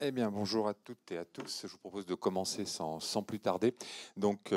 Eh bien, bonjour à toutes et à tous. Je vous propose de commencer sans plus tarder. Donc,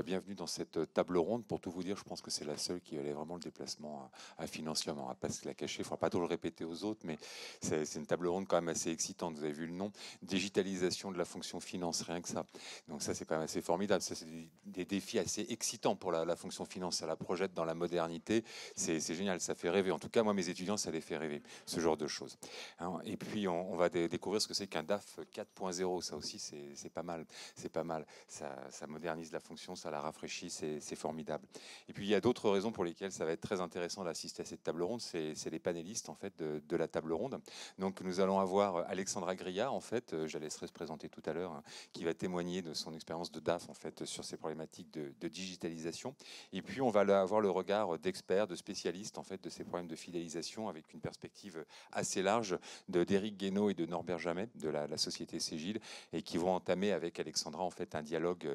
bienvenue dans cette table ronde. Pour tout vous dire, je pense que c'est la seule qui allait vraiment le déplacement à financièrement. On va pas se la cacher, il ne faudra pas trop le répéter aux autres, mais c'est une table ronde quand même assez excitante. Vous avez vu le nom, digitalisation de la fonction finance, rien que ça. Donc ça, c'est quand même assez formidable. Ça, c'est des défis assez excitants pour la fonction finance. Ça la projette dans la modernité. C'est génial, ça fait rêver. En tout cas, moi, mes étudiants, ça les fait rêver, ce genre de choses. Hein. Et puis, on va découvrir ce que c'est qu'un DAF 4.0. Ça aussi, c'est pas mal. C'est pas mal. Ça modernise la fonction, ça la rafraîchit, c'est formidable. Et puis, il y a d'autres raisons pour lesquelles ça va être très intéressant d'assister à cette table ronde. C'est les panélistes, en fait, de la table ronde. Donc, nous allons avoir Alexandra Grillard, en fait, je la laisserai se présenter tout à l'heure, hein, qui va témoigner de son expérience de DAF, en fait, sur ces problématiques de digitalisation. Et puis, on va avoir le regard d'experts, de spécialistes, en fait, de ces problèmes de fidélisation avec une perspective assez large d'Éric Guénaud et de Norbert Jamet de la société Cégide, et qui vont entamer avec Alexandra en fait un dialogue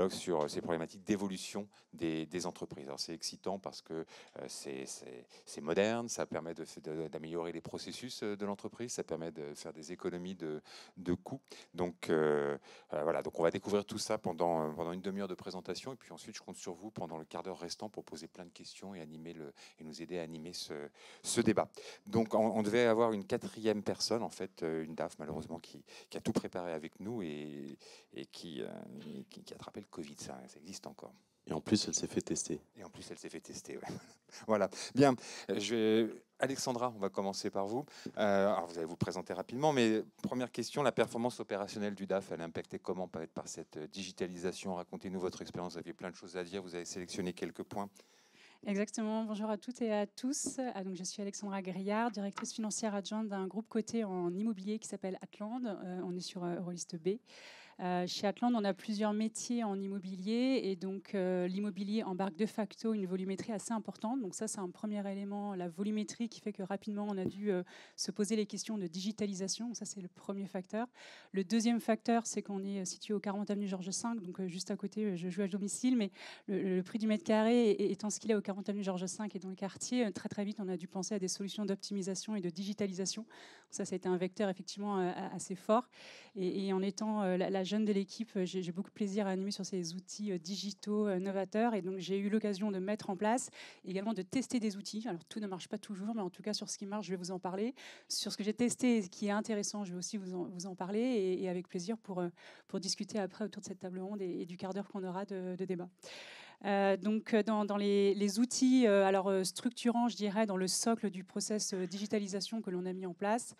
sur ces problématiques d'évolution des entreprises. Alors c'est excitant parce que c'est moderne, ça permet d'améliorer les processus de l'entreprise, ça permet de faire des économies de coûts. Donc voilà, donc on va découvrir tout ça pendant une demi-heure de présentation, et puis ensuite je compte sur vous pendant le quart d'heure restant pour poser plein de questions et et nous aider à animer ce débat. Donc on devait avoir une quatrième personne, en fait, une DAF malheureusement, qui a tout préparé avec nous et qui a attrapé le Covid. Ça existe encore. Et en plus, elle s'est fait tester. Et en plus, elle s'est fait tester. Ouais. Voilà. Bien. Alexandra, on va commencer par vous. Alors, vous allez vous présenter rapidement, mais première question, la performance opérationnelle du DAF, elle est impactée comment par cette digitalisation? Racontez-nous votre expérience. Vous aviez plein de choses à dire. Vous avez sélectionné quelques points. Exactement. Bonjour à toutes et à tous. Donc, je suis Alexandra Grillard, directrice financière adjointe d'un groupe coté en immobilier qui s'appelle Atland. On est sur Euroliste B. Chez Atland, on a plusieurs métiers en immobilier et donc l'immobilier embarque de facto une volumétrie assez importante. Donc ça, c'est un premier élément, la volumétrie qui fait que rapidement, on a dû se poser les questions de digitalisation. Donc ça, c'est le premier facteur. Le deuxième facteur, c'est qu'on est situé au 40 avenue Georges V, donc juste à côté, je joue à domicile, mais le prix du mètre carré étant ce qu'il est au 40 avenue Georges V et dans le quartier, très très vite, on a dû penser à des solutions d'optimisation et de digitalisation. Ça a été un vecteur effectivement assez fort. Et en étant la jeune de l'équipe, j'ai beaucoup de plaisir à animer sur ces outils digitaux novateurs. Et donc, j'ai eu l'occasion de mettre en place, également de tester des outils. Alors, tout ne marche pas toujours, mais en tout cas, sur ce qui marche, je vais vous en parler. Sur ce que j'ai testé et ce qui est intéressant, je vais aussi vous en parler. Et avec plaisir pour discuter après autour de cette table ronde et du quart d'heure qu'on aura de débat. Donc, dans les outils structurants, je dirais, dans le socle du process digitalisation que l'on a mis en place,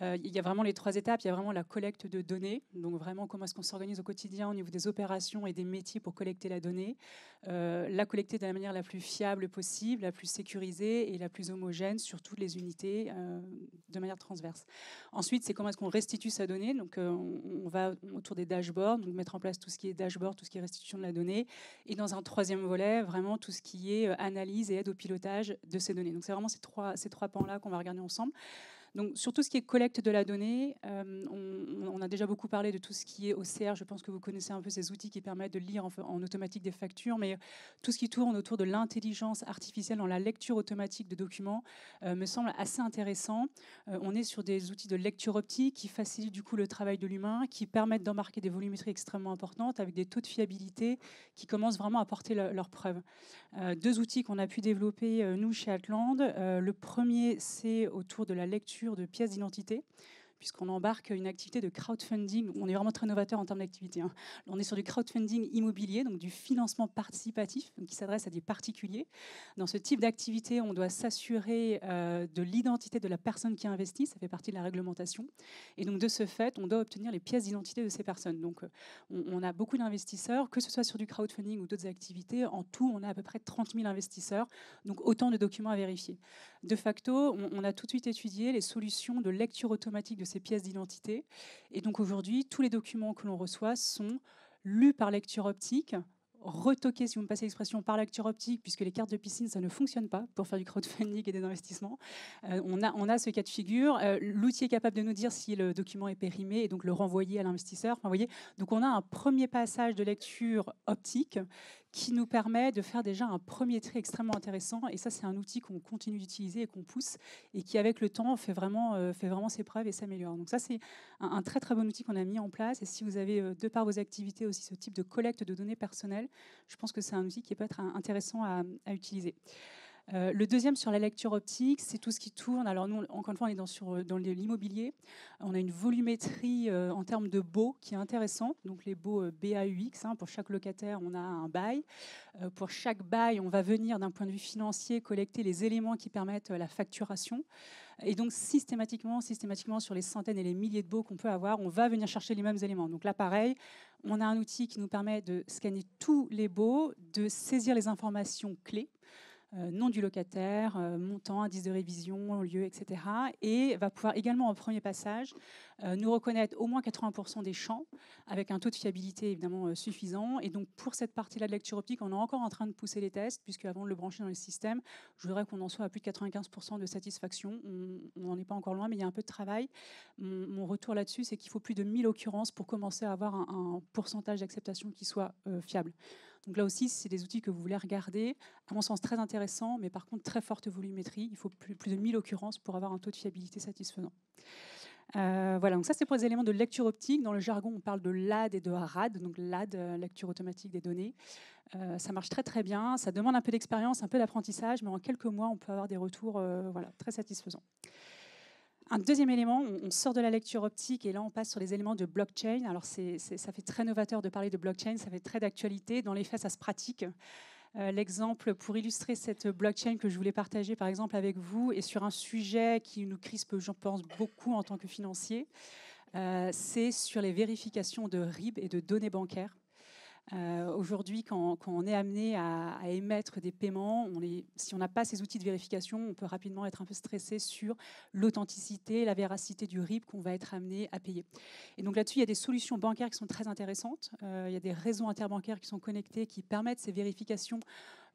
il y a vraiment les trois étapes. Il y a vraiment la collecte de données, donc vraiment comment est-ce qu'on s'organise au quotidien au niveau des opérations et des métiers pour collecter la donnée, la collecter de la manière la plus fiable possible, la plus sécurisée et la plus homogène sur toutes les unités de manière transverse. Ensuite, c'est comment est-ce qu'on restitue sa donnée. Donc, on va autour des dashboards, donc mettre en place tout ce qui est dashboard, tout ce qui est restitution de la donnée. Et dans un troisième volet, vraiment tout ce qui est analyse et aide au pilotage de ces données. Donc, c'est vraiment ces trois pans-là qu'on va regarder ensemble. Donc, sur tout ce qui est collecte de la donnée, on a déjà beaucoup parlé de tout ce qui est OCR. Je pense que vous connaissez un peu ces outils qui permettent de lire en automatique des factures, mais tout ce qui tourne autour de l'intelligence artificielle dans la lecture automatique de documents me semble assez intéressant. On est sur des outils de lecture optique qui facilitent du coup le travail de l'humain, qui permettent d'embarquer des volumétries extrêmement importantes avec des taux de fiabilité qui commencent vraiment à porter leurs preuves. Deux outils qu'on a pu développer, nous, chez Atland. Le premier, c'est autour de la lecture de pièces d'identité, puisqu'on embarque une activité de crowdfunding. On est vraiment très novateur en termes d'activité. Hein. On est sur du crowdfunding immobilier, donc du financement participatif, donc qui s'adresse à des particuliers. Dans ce type d'activité, on doit s'assurer de l'identité de la personne qui investit. Ça fait partie de la réglementation. Et donc, de ce fait, on doit obtenir les pièces d'identité de ces personnes. Donc, on a beaucoup d'investisseurs, que ce soit sur du crowdfunding ou d'autres activités. En tout, on a à peu près 30 000 investisseurs, donc autant de documents à vérifier. De facto, on a tout de suite étudié les solutions de lecture automatique de ces pièces d'identité. Et donc aujourd'hui, tous les documents que l'on reçoit sont lus par lecture optique retoqué, si vous me passez l'expression, par lecture optique, puisque les cartes de piscine, ça ne fonctionne pas pour faire du crowdfunding et des investissements. On a ce cas de figure. L'outil est capable de nous dire si le document est périmé et donc le renvoyer à l'investisseur. Enfin, vous voyez, donc on a un premier passage de lecture optique qui nous permet de faire déjà un premier trait extrêmement intéressant. Et ça, c'est un outil qu'on continue d'utiliser et qu'on pousse et qui, avec le temps, fait vraiment ses preuves et s'améliore. Donc ça, c'est un très, très bon outil qu'on a mis en place. Et si vous avez, de par vos activités aussi, ce type de collecte de données personnelles, je pense que c'est un outil qui peut être intéressant à utiliser. Le deuxième sur la lecture optique, c'est tout ce qui tourne. Alors nous, encore une fois, on est dans l'immobilier. On a une volumétrie en termes de baux qui est intéressant. Donc les baux BAUX, pour chaque locataire, on a un bail. Pour chaque bail, on va venir d'un point de vue financier collecter les éléments qui permettent la facturation. Et donc systématiquement, sur les centaines et les milliers de baux qu'on peut avoir, on va venir chercher les mêmes éléments. Donc là, pareil, on a un outil qui nous permet de scanner tous les baux, de saisir les informations clés, nom du locataire, montant, indice de révision, lieu, etc. Et va pouvoir également, en premier passage, nous reconnaître au moins 80% des champs, avec un taux de fiabilité évidemment suffisant. Et donc, pour cette partie-là de lecture optique, on est encore en train de pousser les tests, puisque avant de le brancher dans le système, je voudrais qu'on en soit à plus de 95% de satisfaction. On n'en est pas encore loin, mais il y a un peu de travail. Mon retour là-dessus, c'est qu'il faut plus de 1000 occurrences pour commencer à avoir un pourcentage d'acceptation qui soit fiable. Donc là aussi, c'est des outils que vous voulez regarder, à mon sens très intéressants, mais par contre très forte volumétrie. Il faut plus de 1000 occurrences pour avoir un taux de fiabilité satisfaisant. Voilà, donc ça c'est pour les éléments de lecture optique. Dans le jargon, on parle de LAD et de RAD, donc LAD, lecture automatique des données. Ça marche très très bien, ça demande un peu d'expérience, un peu d'apprentissage, mais en quelques mois, on peut avoir des retours très satisfaisants. Un deuxième élément, on sort de la lecture optique et là on passe sur les éléments de blockchain. Alors ça fait très novateur de parler de blockchain, ça fait très d'actualité. Dans les faits, ça se pratique. L'exemple pour illustrer cette blockchain que je voulais partager par exemple avec vous est sur un sujet qui nous crispe, je pense, beaucoup en tant que financier. C'est sur les vérifications de RIB et de données bancaires. Aujourd'hui, quand on est amené à émettre des paiements, si on n'a pas ces outils de vérification, on peut rapidement être un peu stressé sur l'authenticité, la véracité du RIB qu'on va être amené à payer. Et donc là-dessus, il y a des solutions bancaires qui sont très intéressantes. Il y a des réseaux interbancaires qui sont connectés, qui permettent ces vérifications.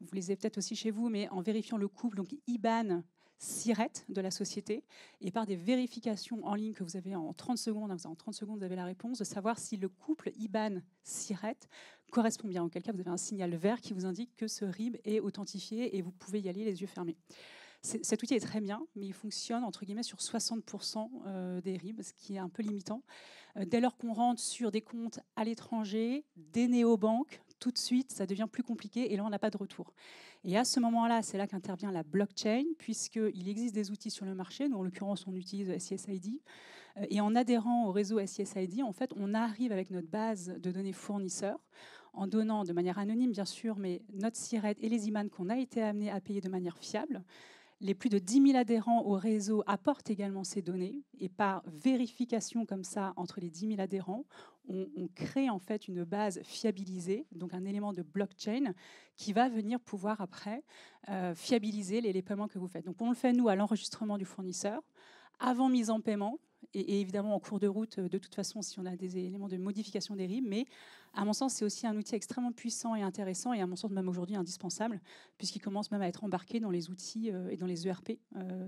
Vous les avez peut-être aussi chez vous, mais en vérifiant le couple, donc IBAN, SIRET de la société, et par des vérifications en ligne que vous avez en 30 secondes, en 30 secondes, vous avez la réponse, de savoir si le couple IBAN-SIRET correspond bien. Auquel cas, vous avez un signal vert qui vous indique que ce RIB est authentifié et vous pouvez y aller les yeux fermés. Cet outil est très bien, mais il fonctionne entre guillemets sur 60% des RIB, ce qui est un peu limitant. Dès lors qu'on rentre sur des comptes à l'étranger, des néobanques, tout de suite, ça devient plus compliqué et là, on n'a pas de retour. Et à ce moment-là, c'est là qu'intervient la blockchain, puisqu'il existe des outils sur le marché. Nous, en l'occurrence, on utilise SIS-ID. Et en adhérant au réseau SIS-ID, en fait, on arrive avec notre base de données fournisseurs, en donnant de manière anonyme, bien sûr, mais notre SIRET et les IBAN qu'on a été amenés à payer de manière fiable. Les plus de 10 000 adhérents au réseau apportent également ces données. Et par vérification comme ça entre les 10 000 adhérents, on crée en fait une base fiabilisée, donc un élément de blockchain qui va venir pouvoir après fiabiliser les paiements que vous faites. Donc on le fait nous à l'enregistrement du fournisseur, avant mise en paiement, et évidemment en cours de route, de toute façon, si on a des éléments de modification des RIB. Mais à mon sens, c'est aussi un outil extrêmement puissant et intéressant, et à mon sens même aujourd'hui indispensable, puisqu'il commence même à être embarqué dans les outils et dans les ERP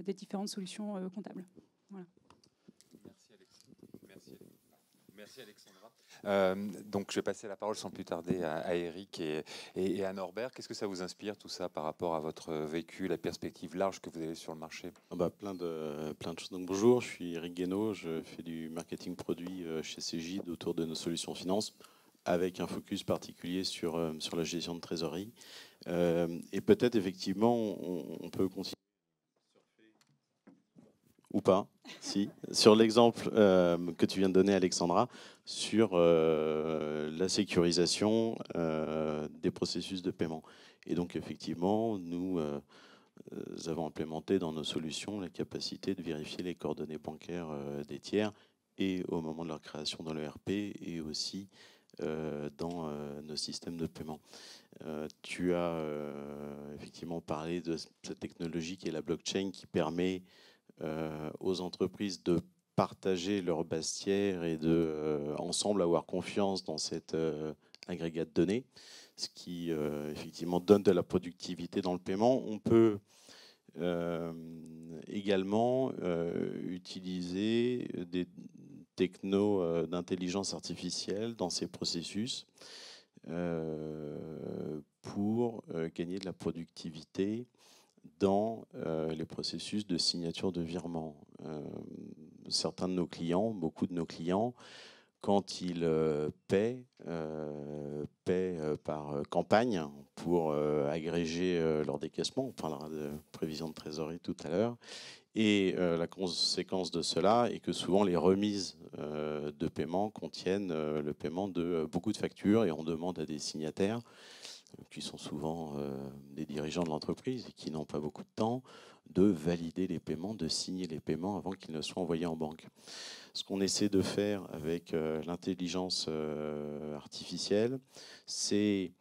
des différentes solutions comptables. Voilà. Merci Alexandra. Donc je vais passer la parole sans plus tarder à Eric et à Norbert. Qu'est-ce que ça vous inspire tout ça par rapport à votre vécu, la perspective large que vous avez sur le marché? Plein de choses. Donc, bonjour, je suis Eric Guénaud, je fais du marketing produit chez Cegid autour de nos solutions finance, avec un focus particulier sur la gestion de trésorerie. Et peut-être effectivement, on peut continuer ou pas, si, sur l'exemple que tu viens de donner, Alexandra, sur la sécurisation des processus de paiement. Et donc, effectivement, nous avons implémenté dans nos solutions la capacité de vérifier les coordonnées bancaires des tiers et au moment de leur création dans l'ERP et aussi dans nos systèmes de paiement. Tu as effectivement parlé de cette technologie qui est la blockchain qui permet aux entreprises de partager leur base tiers et de ensemble avoir confiance dans cette agrégats de données, ce qui effectivement donne de la productivité dans le paiement. On peut également utiliser des technos d'intelligence artificielle dans ces processus pour gagner de la productivité dans les processus de signature de virement. Certains de nos clients, beaucoup de nos clients, quand ils paient par campagne pour agréger leur décaissement, on parlera de prévision de trésorerie tout à l'heure, et la conséquence de cela est que souvent les remises de paiement contiennent le paiement de beaucoup de factures, et on demande à des signataires qui sont souvent des dirigeants de l'entreprise et qui n'ont pas beaucoup de temps, de valider les paiements, de signer les paiements avant qu'ils ne soient envoyés en banque. Ce qu'on essaie de faire avec l'intelligence artificielle, c'est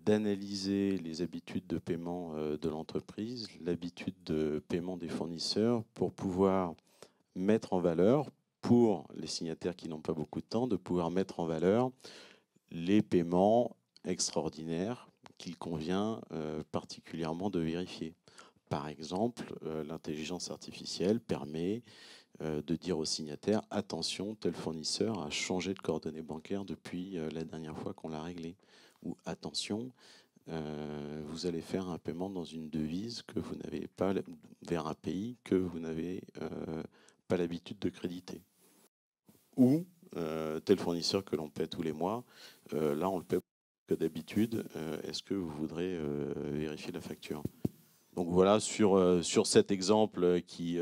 d'analyser les habitudes de paiement de l'entreprise, l'habitude de paiement des fournisseurs, pour pouvoir mettre en valeur, pour les signataires qui n'ont pas beaucoup de temps, de pouvoir mettre en valeur les paiements extraordinaires qu'il convient particulièrement de vérifier. Par exemple, l'intelligence artificielle permet de dire aux signataires « Attention, tel fournisseur a changé de coordonnées bancaires depuis la dernière fois qu'on l'a réglé ». Ou « Attention, vous allez faire un paiement dans une devise que vous n'avez pas, vers un pays que vous n'avez pas l'habitude de créditer. » Ou tel fournisseur que l'on paie tous les mois, là on le paie que d'habitude, est-ce que vous voudrez vérifier la facture? Donc voilà, sur cet exemple qui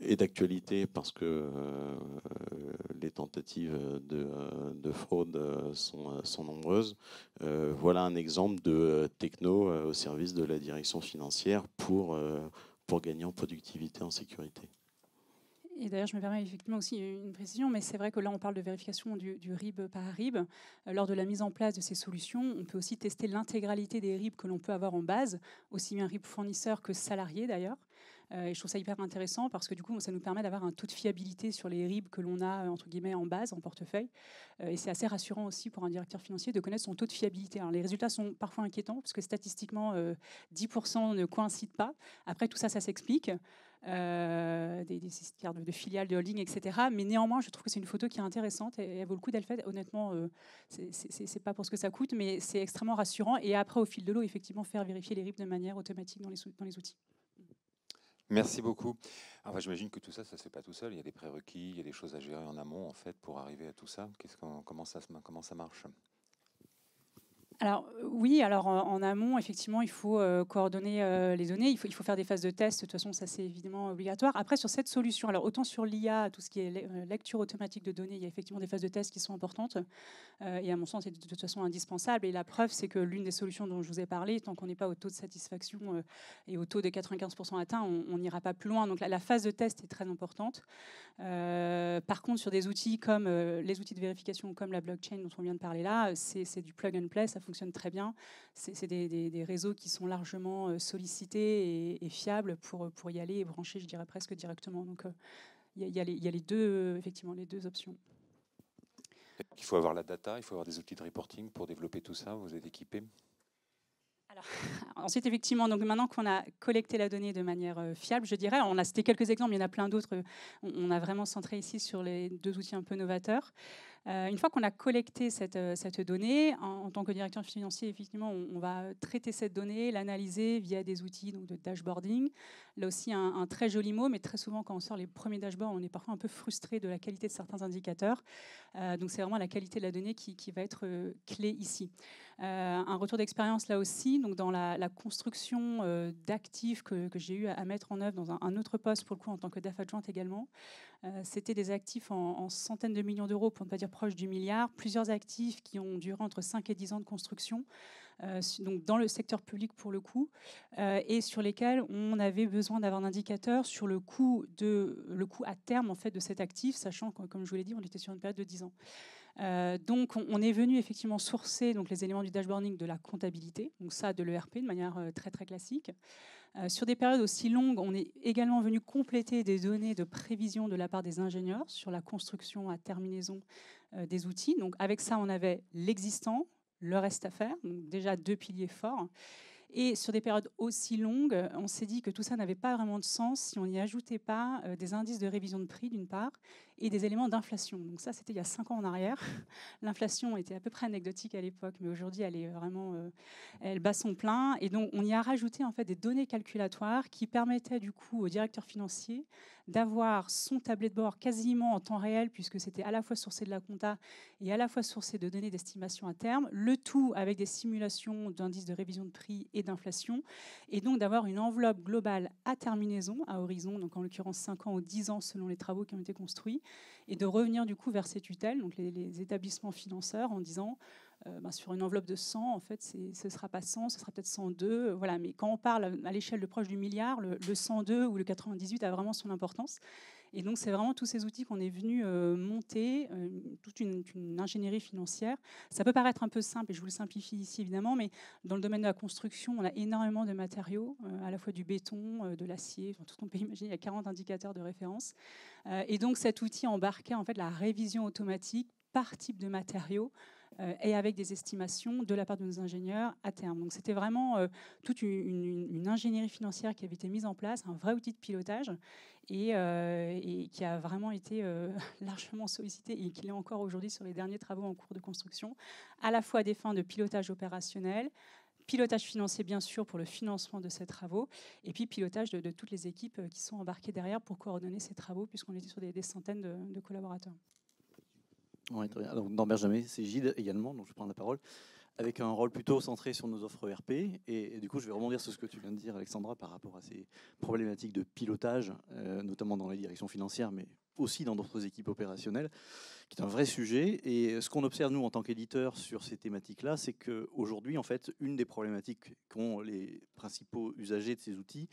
est d'actualité parce que les tentatives de fraude sont nombreuses. Voilà un exemple de techno au service de la direction financière pour gagner en productivité, en sécurité. Et d'ailleurs, je me permets effectivement aussi une précision, mais c'est vrai que là, on parle de vérification du RIB par RIB. Lors de la mise en place de ces solutions, on peut aussi tester l'intégralité des RIB que l'on peut avoir en base, aussi bien RIB fournisseur que salarié d'ailleurs. Et je trouve ça hyper intéressant parce que du coup, ça nous permet d'avoir un taux de fiabilité sur les RIB que l'on a, entre guillemets, en base, en portefeuille. Et c'est assez rassurant aussi pour un directeur financier de connaître son taux de fiabilité. Alors, les résultats sont parfois inquiétants parce que statistiquement, 10% ne coïncident pas. Après, tout ça, ça s'explique. Des histoires de filiales, de holding, etc. Mais néanmoins, je trouve que c'est une photo qui est intéressante et elle vaut le coup d'être faite. Honnêtement, c'est pas pour ce que ça coûte, mais c'est extrêmement rassurant. Et après, au fil de l'eau, effectivement, faire vérifier les RIB de manière automatique dans les outils. Merci beaucoup. Alors, j'imagine que tout ça, ça ne se fait pas tout seul. Il y a des prérequis, il y a des choses à gérer en amont, en fait, pour arriver à tout ça. Comment ça marche? Alors oui, alors en amont, effectivement, il faut coordonner les données, il faut faire des phases de test, de toute façon, ça c'est évidemment obligatoire. Après, sur cette solution, alors autant sur l'IA, tout ce qui est lecture automatique de données, il y a effectivement des phases de test qui sont importantes, et à mon sens, c'est de toute façon indispensable. Et la preuve, c'est que l'une des solutions dont je vous ai parlé, tant qu'on n'est pas au taux de satisfaction et au taux de 95% atteint, on n'ira pas plus loin. Donc la phase de test est très importante. Par contre, sur des outils comme les outils de vérification, comme la blockchain dont on vient de parler là, c'est du plug and play, ça fonctionne très bien. C'est des réseaux qui sont largement sollicités et fiables pour y aller et brancher, je dirais presque directement. Donc il y a les deux, effectivement, les deux options. Il faut avoir la data, il faut avoir des outils de reporting pour développer tout ça. Vous êtes équipé? Alors, ensuite, effectivement, donc maintenant qu'on a collecté la donnée de manière fiable, je dirais, on a cité quelques exemples, il y en a plein d'autres. On a vraiment centré ici sur les deux outils un peu novateurs. Une fois qu'on a collecté cette donnée, en tant que directeur financier, effectivement, on va traiter cette donnée, l'analyser via des outils donc, de dashboarding. Là aussi, un très joli mot, mais très souvent, quand on sort les premiers dashboards, on est parfois un peu frustré de la qualité de certains indicateurs. Donc, c'est vraiment la qualité de la donnée qui va être clé ici. Un retour d'expérience là aussi, donc dans la construction d'actifs que j'ai eu à mettre en œuvre dans un autre poste, pour le coup, en tant que DAF adjointe également. C'était des actifs en centaines de millions d'euros, pour ne pas dire proche du milliard. Plusieurs actifs qui ont duré entre 5 et 10 ans de construction, donc dans le secteur public pour le coup, et sur lesquels on avait besoin d'avoir un indicateur sur le coût à terme en fait, de cet actif, sachant que, comme je vous l'ai dit, on était sur une période de 10 ans. Donc, on est venu effectivement sourcer donc, les éléments du dashboarding de la comptabilité, donc ça de l'ERP de manière très très classique. Sur des périodes aussi longues, on est également venu compléter des données de prévision de la part des ingénieurs sur la construction à terminaison des outils. Donc avec ça, on avait l'existant, le reste à faire, donc déjà 2 piliers forts. Et sur des périodes aussi longues, on s'est dit que tout ça n'avait pas vraiment de sens si on n'y ajoutait pas des indices de révision de prix d'une part et des éléments d'inflation. Donc ça, c'était il y a 5 ans en arrière. L'inflation était à peu près anecdotique à l'époque, mais aujourd'hui, elle est vraiment, elle bat son plein. Et donc, on y a rajouté en fait des données calculatoires qui permettaient du coup au directeur financier d'avoir son tableau de bord quasiment en temps réel, puisque c'était à la fois sourcé de la compta et à la fois sourcé de données d'estimation à terme, le tout avec des simulations d'indices de révision de prix et d'inflation, et donc d'avoir une enveloppe globale à terminaison, à horizon, donc en l'occurrence 5 ans ou 10 ans selon les travaux qui ont été construits, et de revenir du coup vers ces tutelles, donc les établissements financeurs, en disant sur une enveloppe de 100, en fait, ce ne sera pas 100, ce sera peut-être 102. Voilà. Mais quand on parle à l'échelle de proche du milliard, le 102 ou le 98 a vraiment son importance. Et donc, c'est vraiment tous ces outils qu'on est venu monter, toute une ingénierie financière. Ça peut paraître un peu simple, et je vous le simplifie ici, évidemment, mais dans le domaine de la construction, on a énormément de matériaux, à la fois du béton, de l'acier, tout ce qu'on peut imaginer. Il y a 40 indicateurs de référence. Et donc, cet outil embarquait en fait la révision automatique par type de matériaux et avec des estimations de la part de nos ingénieurs à terme. Donc c'était vraiment toute une ingénierie financière qui avait été mise en place, un vrai outil de pilotage et qui a vraiment été largement sollicité et qui l'est encore aujourd'hui sur les derniers travaux en cours de construction, à la fois à des fins de pilotage opérationnel, pilotage financier bien sûr pour le financement de ces travaux, et puis pilotage de toutes les équipes qui sont embarquées derrière pour coordonner ces travaux, puisqu'on était sur des centaines de collaborateurs. Oui, très bien. Alors, dans Benjamin, c'est Gilles également, donc je prends la parole, avec un rôle plutôt centré sur nos offres ERP. Et du coup, je vais rebondir sur ce que tu viens de dire, Alexandra, par rapport à ces problématiques de pilotage, notamment dans les directions financières, mais aussi dans d'autres équipes opérationnelles, qui est un vrai sujet. Et ce qu'on observe, nous, en tant qu'éditeurs, sur ces thématiques-là, c'est qu'aujourd'hui, en fait, une des problématiques qu'ont les principaux usagers de ces outils,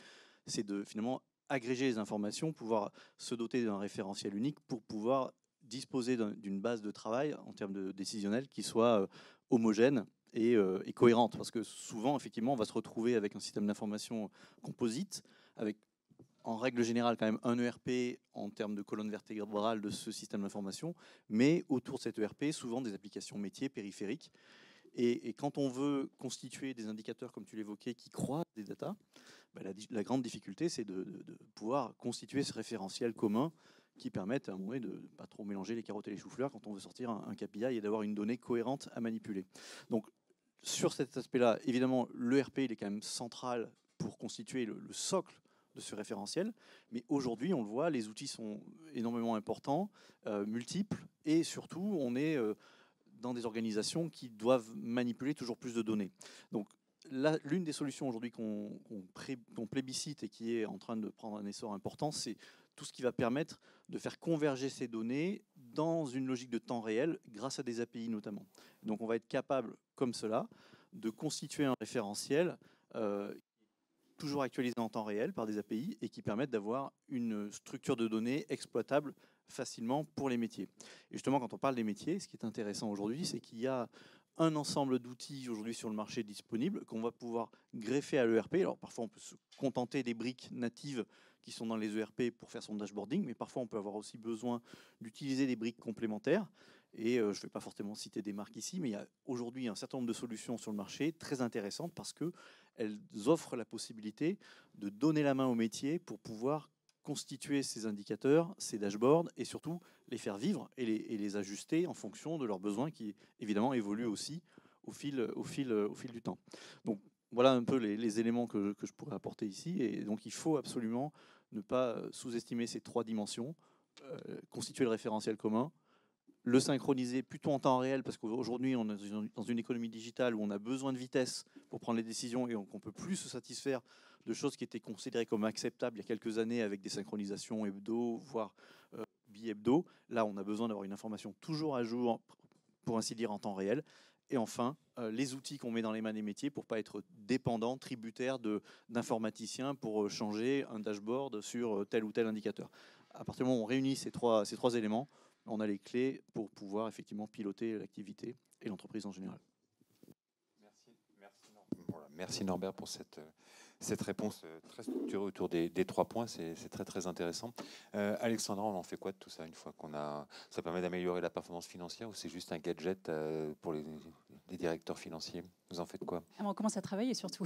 c'est de finalement agréger les informations, pouvoir se doter d'un référentiel unique pour pouvoir disposer d'une base de travail en termes de décisionnel qui soit homogène et cohérente. Parce que souvent, effectivement, on va se retrouver avec un système d'information composite, avec en règle générale quand même un ERP en termes de colonne vertébrale de ce système d'information, mais autour de cet ERP, souvent des applications métiers périphériques. Et quand on veut constituer des indicateurs, comme tu l'évoquais, qui croisent des datas, la grande difficulté, c'est de pouvoir constituer ce référentiel commun qui permettent à un moment donné de ne pas trop mélanger les carottes et les choux-fleurs quand on veut sortir un KPI et d'avoir une donnée cohérente à manipuler. Donc, sur cet aspect-là, évidemment, l'ERP il est quand même central pour constituer le socle de ce référentiel. Mais aujourd'hui, on le voit, les outils sont énormément importants, multiples, et surtout, on est dans des organisations qui doivent manipuler toujours plus de données. Donc, l'une des solutions aujourd'hui qu'on plébiscite et qui est en train de prendre un essor important, c'est tout ce qui va permettre de faire converger ces données dans une logique de temps réel grâce à des API notamment. Donc on va être capable, comme cela, de constituer un référentiel toujours actualisé en temps réel par des API et qui permettent d'avoir une structure de données exploitable facilement pour les métiers. Et justement, quand on parle des métiers, ce qui est intéressant aujourd'hui, c'est qu'il y a un ensemble d'outils aujourd'hui sur le marché disponibles qu'on va pouvoir greffer à l'ERP. Alors parfois, on peut se contenter des briques natives qui sont dans les ERP pour faire son dashboarding, mais parfois, on peut avoir aussi besoin d'utiliser des briques complémentaires. Et je ne vais pas forcément citer des marques ici, mais il y a aujourd'hui un certain nombre de solutions sur le marché très intéressantes parce qu'elles offrent la possibilité de donner la main au métier pour pouvoir constituer ces indicateurs, ces dashboards, et surtout les faire vivre et les ajuster en fonction de leurs besoins qui, évidemment, évoluent aussi au fil du temps. Donc, voilà un peu les éléments que je pourrais apporter ici. Et donc, il faut absolument ne pas sous-estimer ces 3 dimensions, constituer le référentiel commun, le synchroniser plutôt en temps réel, parce qu'aujourd'hui, on est dans une économie digitale où on a besoin de vitesse pour prendre les décisions et on ne peut plus se satisfaire de choses qui étaient considérées comme acceptables il y a quelques années avec des synchronisations hebdo, voire bi-hebdo. Là, on a besoin d'avoir une information toujours à jour, pour ainsi dire, en temps réel. Et enfin, les outils qu'on met dans les mains des métiers pour ne pas être dépendant, tributaire d'informaticiens pour changer un dashboard sur tel ou tel indicateur. À partir du moment où on réunit ces trois éléments, on a les clés pour pouvoir effectivement piloter l'activité et l'entreprise en général. Merci Norbert pour cette réponse très structurée autour des 3 points, c'est très très intéressant. Alexandra, on en fait quoi de tout ça une fois qu'on a... Ça permet d'améliorer la performance financière ou c'est juste un gadget pour les directeurs financiers? Vous en faites quoi? On commence à travailler surtout.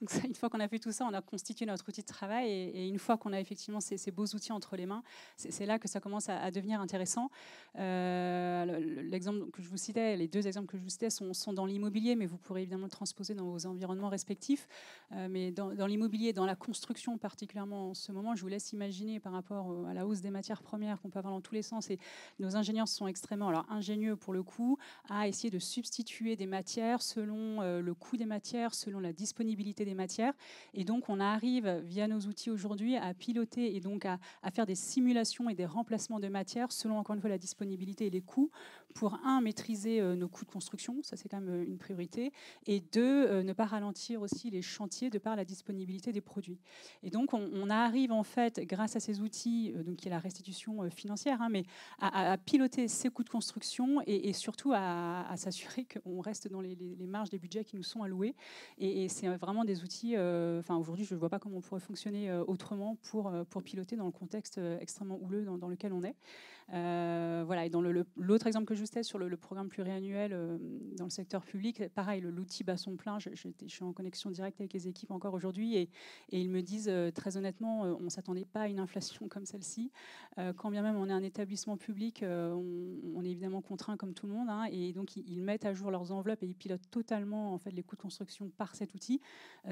Donc ça, une fois qu'on a fait tout ça, on a constitué notre outil de travail et une fois qu'on a effectivement ces beaux outils entre les mains, c'est là que ça commence à devenir intéressant. L'exemple que je vous citais, les 2 exemples que je vous citais sont dans l'immobilier, mais vous pourrez évidemment le transposer dans vos environnements respectifs. Mais dans l'immobilier, dans la construction particulièrement en ce moment, je vous laisse imaginer par rapport à la hausse des matières premières qu'on peut avoir dans tous les sens. Et nos ingénieurs sont extrêmement ingénieux pour le coup à essayer de substituer des matières selon le coût des matières, selon la disponibilité des matières. Et donc, on arrive, via nos outils aujourd'hui, à piloter et donc à faire des simulations et des remplacements de matières selon, encore une fois, la disponibilité et les coûts pour, maîtriser nos coûts de construction, ça c'est quand même une priorité, et 2, ne pas ralentir aussi les chantiers de par la disponibilité des produits. Et donc, on arrive en fait, grâce à ces outils, donc qui est la restitution financière, mais à piloter ces coûts de construction et surtout à s'assurer qu'on reste dans les marges des budgets qui nous sont alloués. Et c'est vraiment des outils, aujourd'hui, je ne vois pas comment on pourrait fonctionner autrement pour piloter dans le contexte extrêmement houleux dans lequel on est. Voilà. Et dans l'autre exemple que je citais sur le programme pluriannuel dans le secteur public, pareil, l'outil bat son plein. Je suis en connexion directe avec les équipes encore aujourd'hui et ils me disent très honnêtement, on ne s'attendait pas à une inflation comme celle-ci. Quand bien même on est un établissement public, on est évidemment contraint comme tout le monde, et donc ils mettent à jour leurs enveloppes et ils pilotent totalement en fait les coûts de construction par cet outil.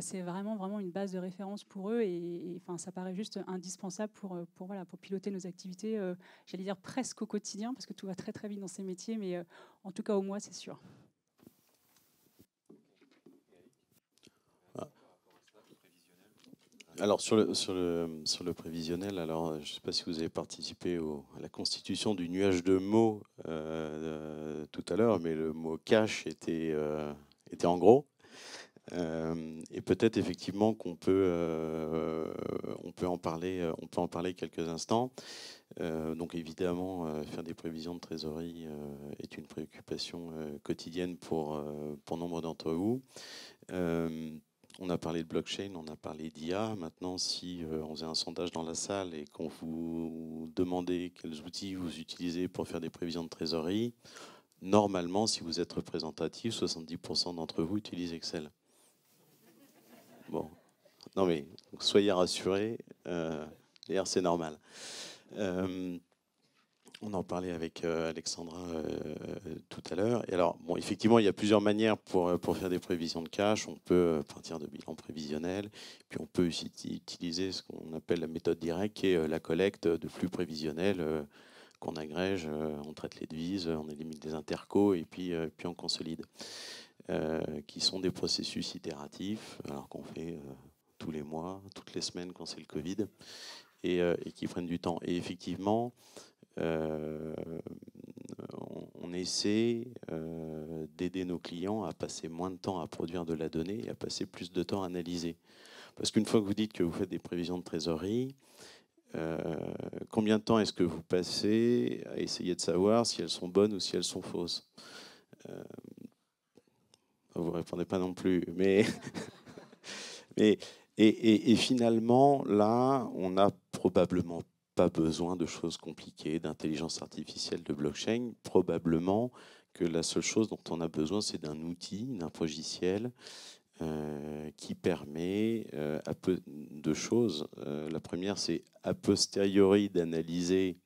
C'est vraiment une base de référence pour eux et ça paraît juste indispensable pour piloter nos activités, j'allais dire presque au quotidien parce que tout va très très vite dans ces métiers, mais en tout cas au mois, c'est sûr. Alors sur le prévisionnel, alors je ne sais pas si vous avez participé à la constitution du nuage de mots tout à l'heure, mais le mot cash était en gros. Et peut-être effectivement qu'on on peut en parler quelques instants. Donc évidemment, faire des prévisions de trésorerie est une préoccupation quotidienne pour nombre d'entre vous. On a parlé de blockchain, on a parlé d'IA. Maintenant, si on faisait un sondage dans la salle et qu'on vous demandait quels outils vous utilisez pour faire des prévisions de trésorerie, normalement, si vous êtes représentatif, 70% d'entre vous utilisent Excel. Bon, non mais soyez rassurés, d'ailleurs c'est normal. On en parlait avec Alexandra tout à l'heure. Et alors, bon, effectivement, il y a plusieurs manières pour faire des prévisions de cash. On peut partir de bilan prévisionnel, puis on peut aussi utiliser ce qu'on appelle la méthode directe, qui est la collecte de flux prévisionnels qu'on agrège, on traite les devises, on élimine des intercos et puis on consolide, qui sont des processus itératifs, alors qu'on fait tous les mois, toutes les semaines quand c'est le Covid, et qui prennent du temps. Et effectivement, on essaie d'aider nos clients à passer moins de temps à produire de la donnée et à passer plus de temps à analyser. Parce qu'une fois que vous dites que vous faites des prévisions de trésorerie, combien de temps est-ce que vous passez à essayer de savoir si elles sont bonnes ou si elles sont fausses? Vous ne répondez pas non plus, mais... et finalement, là, on n'a probablement pas besoin de choses compliquées, d'intelligence artificielle, de blockchain. Probablement que la seule chose dont on a besoin, c'est d'un outil, d'un logiciel qui permet à peu de choses. La première, c'est a posteriori d'analyser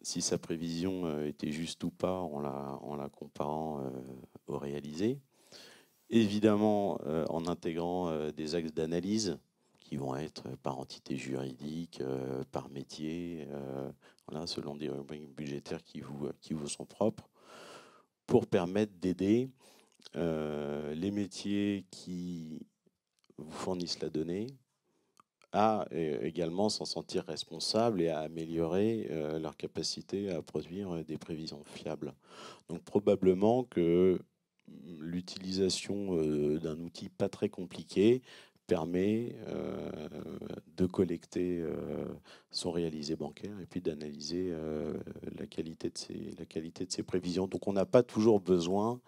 si sa prévision était juste ou pas en la comparant au réalisé. Évidemment, en intégrant des axes d'analyse qui vont être par entité juridique, par métier, voilà, selon des rubriques budgétaires qui vous sont propres, pour permettre d'aider les métiers qui vous fournissent la donnée à également s'en sentir responsables et à améliorer leur capacité à produire des prévisions fiables. Donc probablement que l'utilisation d'un outil pas très compliqué permet de collecter son réalisé bancaire et puis d'analyser la qualité de ses prévisions. Donc on n'a pas toujours besoin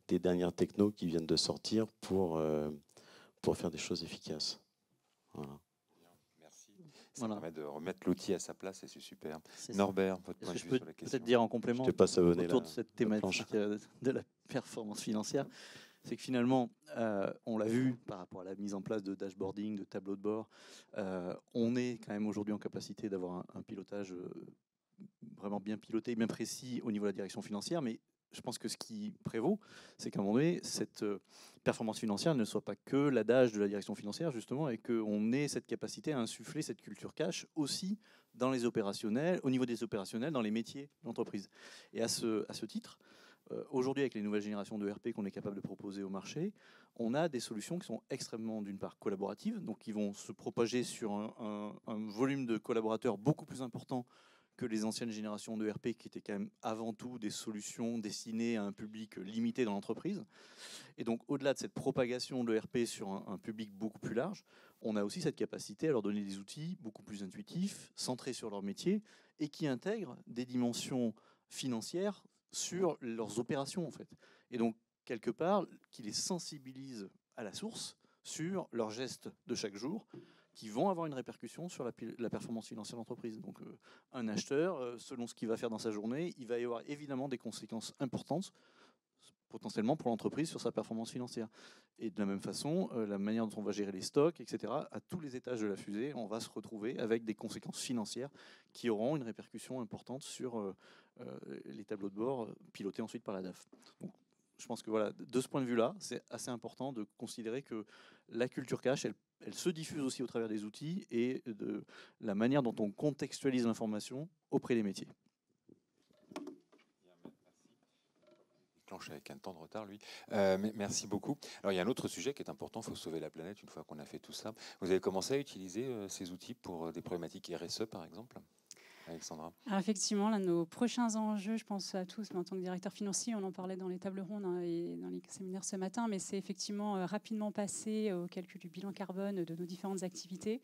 des dernières technos qui viennent de sortir pour faire des choses efficaces. Voilà. Merci. Ça permet de remettre l'outil à sa place et c'est super. C'est Norbert, votre point de Je vue peux sur la question. peut-être dire en complément Je t'ai pas savonné autour la- de cette la planche. thématique de la performance financière, c'est que finalement, on l'a vu par rapport à la mise en place de dashboarding, de tableau de bord, on est quand même aujourd'hui en capacité d'avoir un pilotage vraiment bien piloté, bien précis au niveau de la direction financière, mais je pense que ce qui prévaut, c'est qu'à un moment donné, cette performance financière ne soit pas que l'adage de la direction financière, justement, et qu'on ait cette capacité à insuffler cette culture cash aussi dans les opérationnels, au niveau des opérationnels, dans les métiers de l'entreprise. Et à ce titre, aujourd'hui, avec les nouvelles générations de RP qu'on est capable de proposer au marché, on a des solutions qui sont extrêmement, d'une part, collaboratives, donc qui vont se propager sur un volume de collaborateurs beaucoup plus important que les anciennes générations de RP qui étaient quand même avant tout des solutions destinées à un public limité dans l'entreprise. Et donc, au-delà de cette propagation de RP sur un public beaucoup plus large, on a aussi cette capacité à leur donner des outils beaucoup plus intuitifs, centrés sur leur métier et qui intègrent des dimensions financières sur leurs opérations, en fait. Et donc, quelque part, qui les sensibilisent à la source sur leurs gestes de chaque jour, qui vont avoir une répercussion sur la performance financière de l'entreprise. Donc, un acheteur, selon ce qu'il va faire dans sa journée, il va y avoir évidemment des conséquences importantes, potentiellement pour l'entreprise, sur sa performance financière. Et de la même façon, la manière dont on va gérer les stocks, etc., à tous les étages de la fusée, on va se retrouver avec des conséquences financières qui auront une répercussion importante sur les tableaux de bord pilotés ensuite par la DAF. Donc, je pense que voilà, de ce point de vue-là, c'est assez important de considérer que la culture cash, elle se diffuse aussi au travers des outils et de la manière dont on contextualise l'information auprès des métiers. Avec un temps de retard, lui. Merci beaucoup. Alors, il y a un autre sujet qui est important, il faut sauver la planète une fois qu'on a fait tout ça. Vous avez commencé à utiliser ces outils pour des problématiques RSE, par exemple, Alexandra? Alors effectivement, l'un de nos prochains enjeux, je pense à tous, mais en tant que directeur financier, on en parlait dans les tables rondes et dans les séminaires ce matin, mais c'est effectivement rapidement passer au calcul du bilan carbone de nos différentes activités.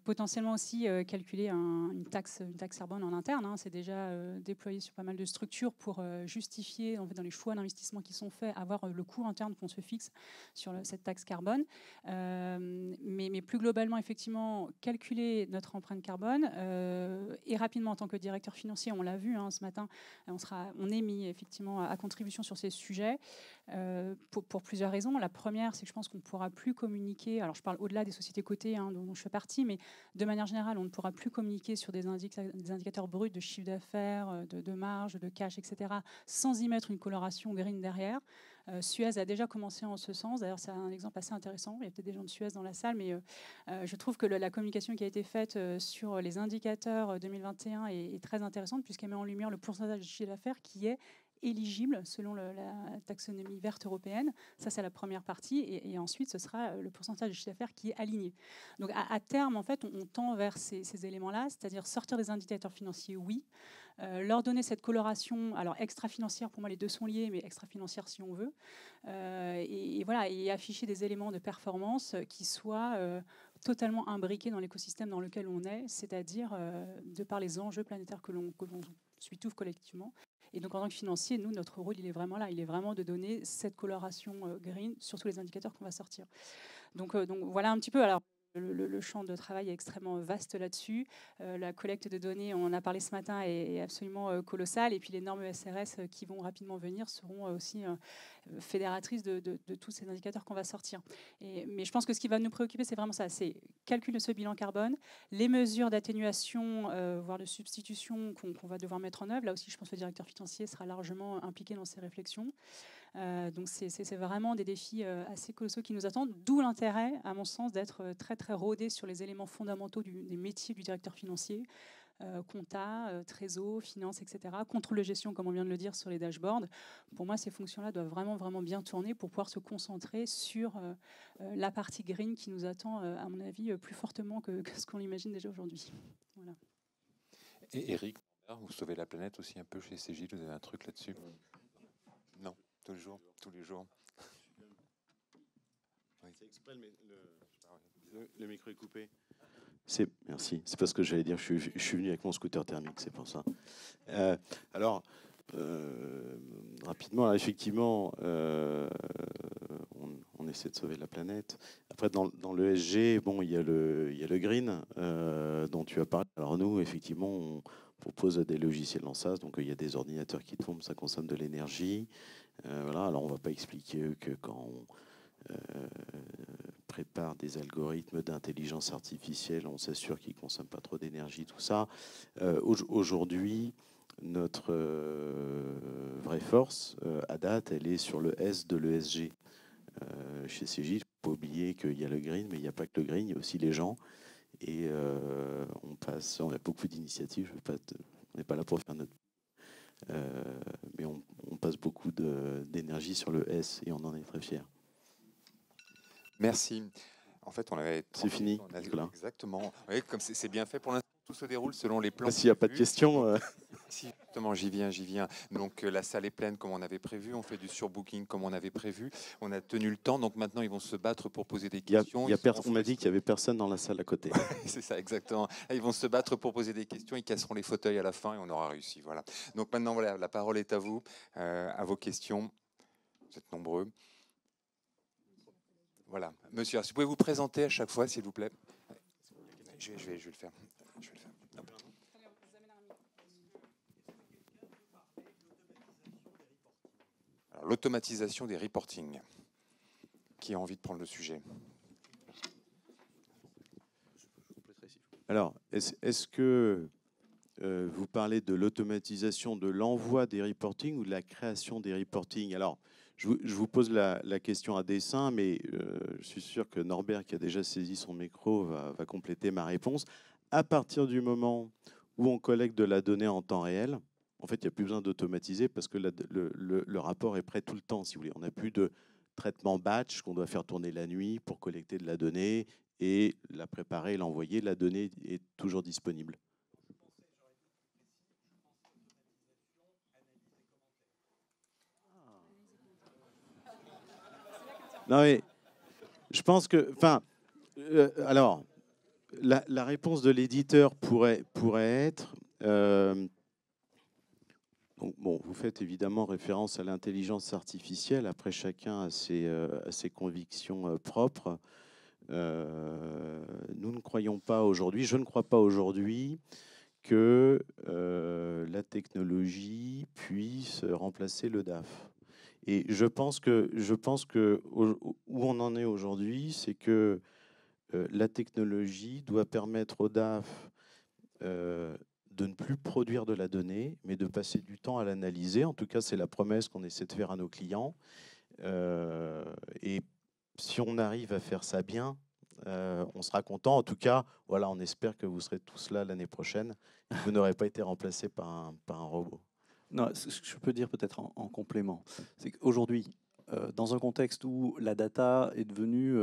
Potentiellement aussi calculer une taxe carbone en interne. C'est déjà déployé sur pas mal de structures pour justifier, en fait, dans les choix d'investissement qui sont faits, avoir le coût interne qu'on se fixe sur cette taxe carbone. Mais plus globalement, effectivement, calculer notre empreinte carbone et rapidement, en tant que directeur financier, on l'a vu ce matin, on est mis effectivement à contribution sur ces sujets pour plusieurs raisons. La première, c'est que je pense qu'on ne pourra plus communiquer, alors je parle au-delà des sociétés cotées dont je fais partie, mais de manière générale, on ne pourra plus communiquer sur des indicateurs bruts de chiffre d'affaires, de marge, de cash, etc., sans y mettre une coloration green derrière. Suez a déjà commencé en ce sens. D'ailleurs, c'est un exemple assez intéressant. Il y a peut-être des gens de Suez dans la salle, mais je trouve que la communication qui a été faite sur les indicateurs 2021 est très intéressante, puisqu'elle met en lumière le pourcentage de chiffre d'affaires qui est éligible selon la taxonomie verte européenne. Ça, c'est la première partie. Et ensuite, ce sera le pourcentage de chiffre d'affaires qui est aligné. Donc, à terme, en fait, on tend vers ces éléments-là, c'est-à-dire sortir des indicateurs financiers, oui. Leur donner cette coloration, alors extra-financière, pour moi, les deux sont liés, mais extra-financière si on veut. Et voilà, et afficher des éléments de performance qui soient totalement imbriqués dans l'écosystème dans lequel on est, c'est-à-dire de par les enjeux planétaires que l'on suit tous collectivement. Et donc, en tant que financier, nous, notre rôle, il est vraiment là. Il est vraiment de donner cette coloration green sur tous les indicateurs qu'on va sortir. Donc voilà un petit peu. Alors, le champ de travail est extrêmement vaste là-dessus. La collecte de données, on en a parlé ce matin, est absolument colossale. Et puis les normes ESRS qui vont rapidement venir seront aussi fédératrices de tous ces indicateurs qu'on va sortir. Mais je pense que ce qui va nous préoccuper, c'est vraiment ça. C'est calcul de ce bilan carbone, les mesures d'atténuation, voire de substitution qu'on va devoir mettre en œuvre. Là aussi, je pense que le directeur financier sera largement impliqué dans ces réflexions. Donc c'est vraiment des défis assez colossaux qui nous attendent, d'où l'intérêt, à mon sens, d'être très très rodé sur les éléments fondamentaux des métiers du directeur financier, compta, trésor, finance, etc., contrôle de gestion, comme on vient de le dire, sur les dashboards. Pour moi, ces fonctions-là doivent vraiment vraiment bien tourner pour pouvoir se concentrer sur la partie green qui nous attend, à mon avis, plus fortement que ce qu'on l'imagine déjà aujourd'hui. Voilà. Et Eric, vous sauvez la planète aussi un peu chez CJ, vous avez un truc là-dessus? Non, tous les jours. C'est exprès, mais Le micro est coupé. Merci. C'est parce que j'allais dire, je suis venu avec mon scooter thermique, c'est pour ça. Rapidement, effectivement, on essaie de sauver la planète. Après, dans le SG, bon, il y a le green dont tu as parlé. Alors nous, effectivement, on propose des logiciels en SaaS, donc il y a des ordinateurs qui tournent, ça consomme de l'énergie. Voilà. Alors on ne va pas expliquer que quand on prépare des algorithmes d'intelligence artificielle, on s'assure qu'ils ne consomment pas trop d'énergie, tout ça. Aujourd'hui, notre vraie force, à date, elle est sur le S de l'ESG. Chez CJ, il ne faut pas oublier qu'il y a le green, mais il n'y a pas que le green, il y a aussi les gens. Et on a beaucoup d'initiatives, on n'est pas là pour faire notre... mais on passe beaucoup d'énergie sur le S et on en est très fiers. Merci. En fait, on avait... C'est fini, Nicolas. Exactement. Oui, comme c'est bien fait pour l'instant, tout se déroule selon les plans. S'il n'y a pas de questions... Si, justement, j'y viens. Donc, la salle est pleine comme on avait prévu. On fait du surbooking comme on avait prévu. On a tenu le temps. Donc, maintenant, ils vont se battre pour poser des questions. On m'a dit qu'il n'y avait personne dans la salle à côté. C'est ça, exactement. Ils vont se battre pour poser des questions. Ils casseront les fauteuils à la fin et on aura réussi. Voilà. Donc, maintenant, voilà, la parole est à vous, à vos questions. Vous êtes nombreux. Voilà. Monsieur, si vous pouvez vous présenter à chaque fois, s'il vous plaît. Je vais le faire. L'automatisation des reporting. Qui a envie de prendre le sujet? Alors, est-ce que vous parlez de l'automatisation de l'envoi des reporting ou de la création des reporting? Alors, je vous pose la question à dessein, mais je suis sûr que Norbert, qui a déjà saisi son micro, va compléter ma réponse. À partir du moment où on collecte de la donnée en temps réel, en fait, il n'y a plus besoin d'automatiser parce que le rapport est prêt tout le temps, si vous voulez. On n'a plus de traitement batch qu'on doit faire tourner la nuit pour collecter de la donnée et la préparer et l'envoyer. La donnée est toujours disponible. Non, mais je pense que... Enfin, alors, la réponse de l'éditeur pourrait être... Bon, vous faites évidemment référence à l'intelligence artificielle. Après, chacun a ses convictions propres. Nous ne croyons pas aujourd'hui, je ne crois pas aujourd'hui que la technologie puisse remplacer le DAF. Et je pense que où on en est aujourd'hui, c'est que la technologie doit permettre au DAF de ne plus produire de la donnée, mais de passer du temps à l'analyser. En tout cas, c'est la promesse qu'on essaie de faire à nos clients. Et si on arrive à faire ça bien, on sera content. En tout cas, voilà, on espère que vous serez tous là l'année prochaine. Vous n'aurez pas été remplacé par un robot. Non, ce que je peux dire peut-être en complément, c'est qu'aujourd'hui, dans un contexte où la data est devenue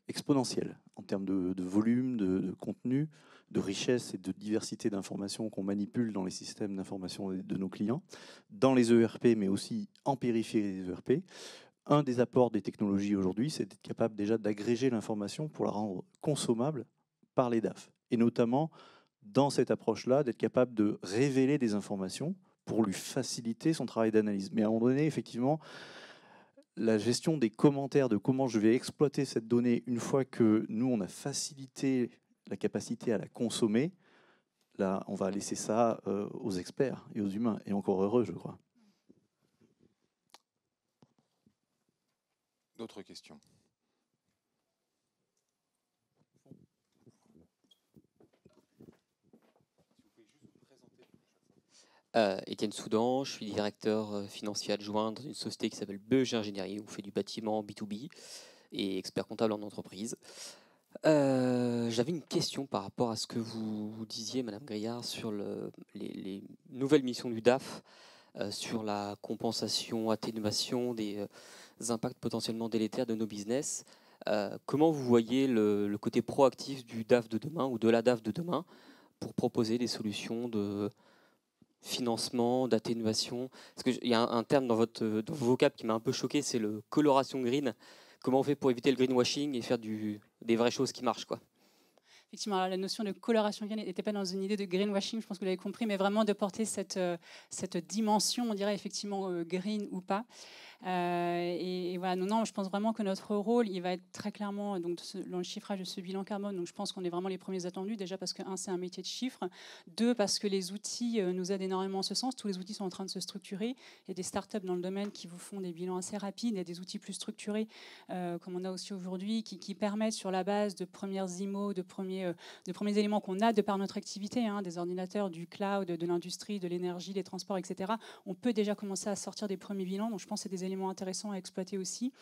exponentielle en termes de volume, de contenu, de richesse et de diversité d'informations qu'on manipule dans les systèmes d'information de nos clients, dans les ERP, mais aussi en périphérie des ERP, un des apports des technologies aujourd'hui, c'est d'être capable déjà d'agréger l'information pour la rendre consommable par les DAF. Et notamment, dans cette approche-là, d'être capable de révéler des informations pour lui faciliter son travail d'analyse. Mais à un moment donné, effectivement, la gestion des commentaires de comment je vais exploiter cette donnée une fois que nous, on a facilité la capacité à la consommer, là, on va laisser ça aux experts et aux humains. Et encore heureux, je crois. D'autres questions? Étienne Soudan, je suis directeur financier adjoint dans une société qui s'appelle BEG Ingénierie, où on fait du bâtiment B2B et expert comptable en entreprise. J'avais une question par rapport à ce que vous disiez, Madame Grillard, sur les nouvelles missions du DAF, sur la compensation, atténuation des impacts potentiellement délétères de nos business. Comment vous voyez le côté proactif du DAF de demain ou de la DAF de demain pour proposer des solutions de financement, d'atténuation? Parce qu'il y a un terme dans vos vocab qui m'a un peu choqué, c'est le coloration green, comment on fait pour éviter le greenwashing et faire des vraies choses qui marchent, quoi. Effectivement, alors, la notion de coloration green n'était pas dans une idée de greenwashing, je pense que vous l'avez compris, mais vraiment de porter cette dimension, on dirait effectivement green ou pas. Et voilà, non, je pense vraiment que notre rôle, il va être très clairement donc, dans le chiffrage de ce bilan carbone. Donc je pense qu'on est vraiment les premiers attendus, déjà parce que, un, c'est un métier de chiffre, deux, parce que les outils nous aident énormément en ce sens. Tous les outils sont en train de se structurer. Il y a des startups dans le domaine qui vous font des bilans assez rapides. Il y a des outils plus structurés, comme on a aussi aujourd'hui, qui permettent, sur la base de premières IMO, de premiers éléments qu'on a de par notre activité, des ordinateurs, du cloud, de l'industrie, de l'énergie, des transports, etc. On peut déjà commencer à sortir des premiers bilans. Donc je pense que c'est des éléments intéressants à exploiter aussi.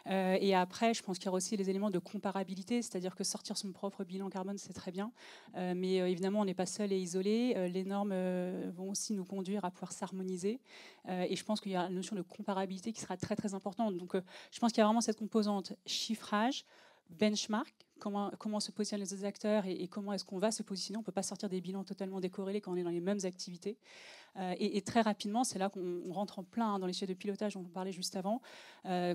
Et après, je pense qu'il y aura aussi les éléments de comparabilité, c'est-à-dire que sortir son propre bilan carbone, c'est très bien. Mais évidemment, on n'est pas seul et isolé. Les normes vont aussi nous conduire à pouvoir s'harmoniser. Et je pense qu'il y a la notion de comparabilité qui sera très, très importante. Donc je pense qu'il y a vraiment cette composante chiffrage, benchmark, comment se positionnent les autres acteurs et comment est-ce qu'on va se positionner. On ne peut pas sortir des bilans totalement décorrélés quand on est dans les mêmes activités. Et très rapidement, c'est là qu'on rentre en plein dans les sujets de pilotage dont on parlait juste avant.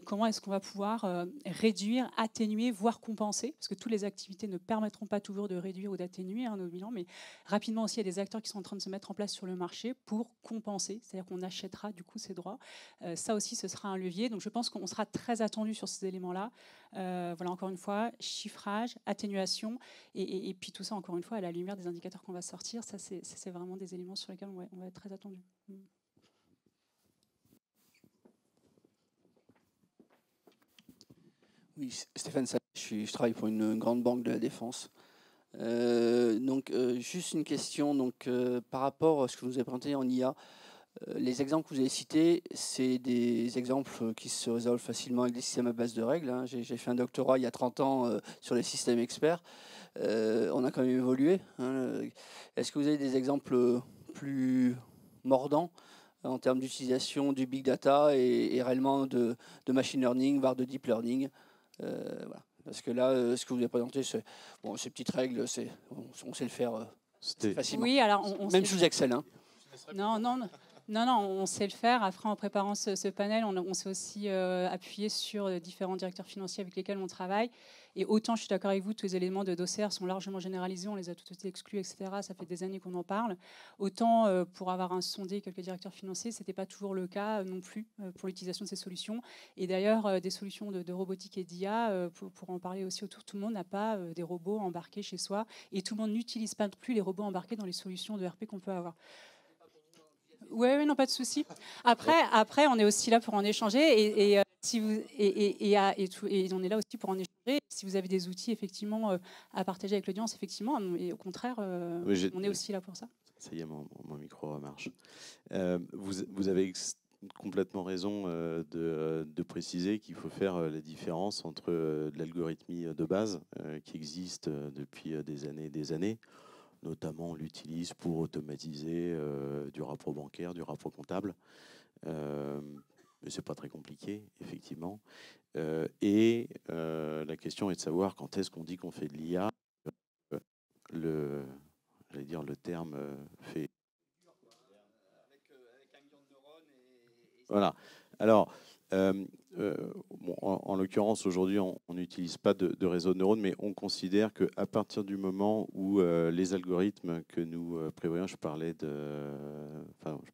Comment est-ce qu'on va pouvoir réduire, atténuer, voire compenser, parce que toutes les activités ne permettront pas toujours de réduire ou d'atténuer nos bilans, mais rapidement aussi, il y a des acteurs qui sont en train de se mettre en place sur le marché pour compenser, c'est-à-dire qu'on achètera du coup ces droits. Ça aussi, ce sera un levier. Donc je pense qu'on sera très attendu sur ces éléments-là. Voilà, encore une fois, chiffrage, atténuation, et puis tout ça, encore une fois, à la lumière des indicateurs qu'on va sortir. Ça, c'est vraiment des éléments sur lesquels on va être très attendu. Oui, Stéphane, je travaille pour une grande banque de la défense. Juste une question par rapport à ce que vous avez présenté en IA. Les exemples que vous avez cités, c'est des exemples qui se résolvent facilement avec des systèmes à base de règles. J'ai fait un doctorat il y a 30 ans sur les systèmes experts. On a quand même évolué. Est-ce que vous avez des exemples plus mordants en termes d'utilisation du big data et réellement de machine learning, voire de deep learning? Voilà. Parce que là, ce que vous avez présenté, ces petites règles, on sait le faire facilement. Oui, alors même sous Excel. Non, on sait le faire. Après, en préparant ce panel, on s'est aussi appuyé sur différents directeurs financiers avec lesquels on travaille. Et autant, je suis d'accord avec vous, tous les éléments de dossier sont largement généralisés, on les a tous exclus, etc. Ça fait des années qu'on en parle. Autant, pour avoir sondé quelques directeurs financiers, ce n'était pas toujours le cas non plus pour l'utilisation de ces solutions. Et d'ailleurs, des solutions de robotique et d'IA, pour en parler aussi autour, tout le monde n'a pas des robots embarqués chez soi. Et tout le monde n'utilise pas non plus les robots embarqués dans les solutions de RP qu'on peut avoir. Oui, non, pas de souci. Après, on est aussi là pour en échanger et on est là aussi pour en échanger. Si vous avez des outils effectivement à partager avec l'audience, effectivement, et au contraire, on est aussi là pour ça. Ça y est, mon micro marche. Vous avez complètement raison de préciser qu'il faut faire la différence entre l'algorithmie de base qui existe depuis des années et des années. Notamment, on l'utilise pour automatiser du rapport bancaire, du rapport comptable. Mais ce n'est pas très compliqué, effectivement. Et la question est de savoir quand est-ce qu'on dit qu'on fait de l'IA. J'allais dire le terme fait... Avec un million de neurones voilà. Alors... en l'occurrence, aujourd'hui, on n'utilise pas de réseau de neurones, mais on considère qu'à partir du moment où les algorithmes que nous prévoyons, je peux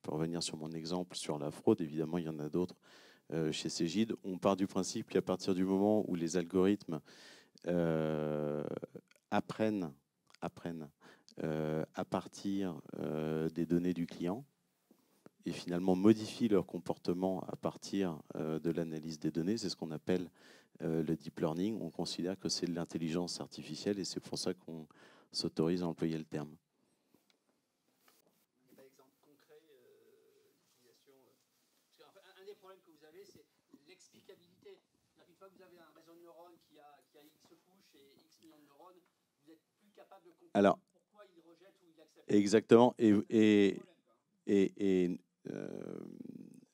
revenir sur mon exemple sur la fraude, évidemment, il y en a d'autres chez Cegid. On part du principe qu'à partir du moment où les algorithmes apprennent à partir des données du client, et finalement modifient leur comportement à partir de l'analyse des données. C'est ce qu'on appelle le deep learning. On considère que c'est de l'intelligence artificielle et c'est pour ça qu'on s'autorise à employer le terme. Par exemple concret d'utilisation. Un des problèmes que vous avez, c'est l'explicabilité. Une fois que vous avez un réseau de neurones qui a X couches et X millions de neurones, vous êtes plus capable de comprendre pourquoi il rejette ou il accepte. Exactement. Et